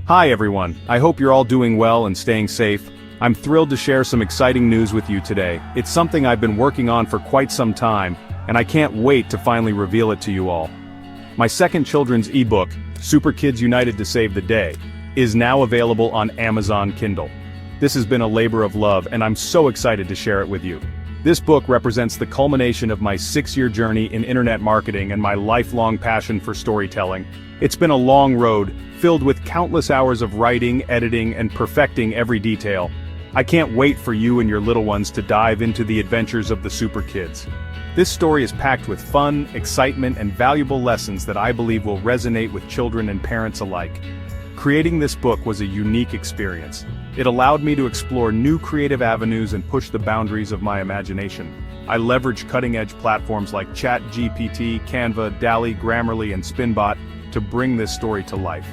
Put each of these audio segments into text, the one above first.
Hi everyone, I hope you're all doing well and staying safe. I'm thrilled to share some exciting news with you today. It's something I've been working on for quite some time, and I can't wait to finally reveal it to you all. My second children's ebook, Super Kids United to Save the Day, is now available on Amazon Kindle. This has been a labor of love, and I'm so excited to share it with you. This book represents the culmination of my 6-year journey in internet marketing and my lifelong passion for storytelling. It's been a long road, filled with countless hours of writing, editing, and perfecting every detail. I can't wait for you and your little ones to dive into the adventures of the Super Kids. This story is packed with fun, excitement, and valuable lessons that I believe will resonate with children and parents alike. Creating this book was a unique experience. It allowed me to explore new creative avenues and push the boundaries of my imagination. I leveraged cutting-edge platforms like ChatGPT, Canva, DALL-E, Grammarly, and Spinbot to bring this story to life.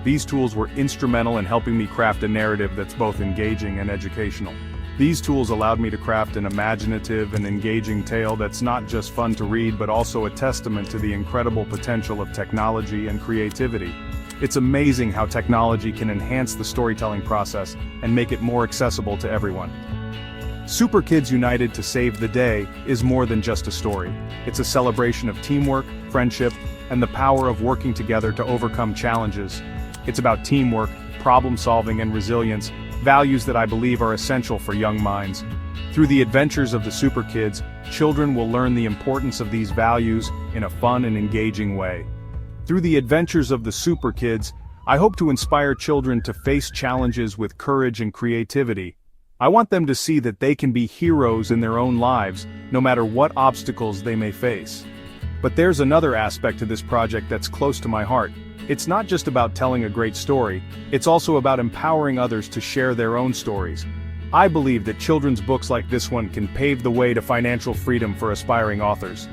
These tools were instrumental in helping me craft a narrative that's both engaging and educational. These tools allowed me to craft an imaginative and engaging tale that's not just fun to read but also a testament to the incredible potential of technology and creativity. It's amazing how technology can enhance the storytelling process and make it more accessible to everyone. Super Kids United to Save the Day is more than just a story. It's a celebration of teamwork, friendship, and the power of working together to overcome challenges. It's about teamwork, problem-solving, and resilience, values that I believe are essential for young minds. Through the adventures of the Super Kids, children will learn the importance of these values in a fun and engaging way. Through the adventures of the Super Kids, I hope to inspire children to face challenges with courage and creativity. I want them to see that they can be heroes in their own lives, no matter what obstacles they may face. But there's another aspect to this project that's close to my heart. It's not just about telling a great story, it's also about empowering others to share their own stories. I believe that children's books like this one can pave the way to financial freedom for aspiring authors.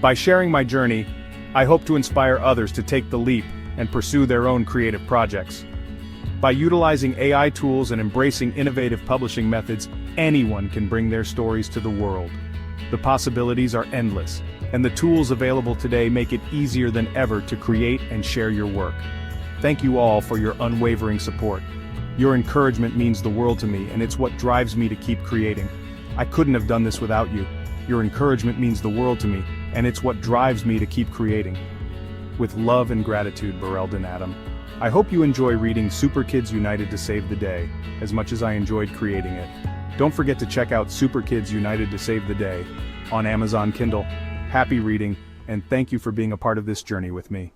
By sharing my journey, I hope to inspire others to take the leap and pursue their own creative projects. By utilizing AI tools and embracing innovative publishing methods, anyone can bring their stories to the world. The possibilities are endless, and the tools available today make it easier than ever to create and share your work. Thank you all for your unwavering support. Your encouragement means the world to me, and it's what drives me to keep creating. I couldn't have done this without you. Your encouragement means the world to me, and it's what drives me to keep creating. With love and gratitude, Bereldon Adam. I hope you enjoy reading Super Kids United to Save the Day, as much as I enjoyed creating it. Don't forget to check out Super Kids United to Save the Day on Amazon Kindle. Happy reading, and thank you for being a part of this journey with me.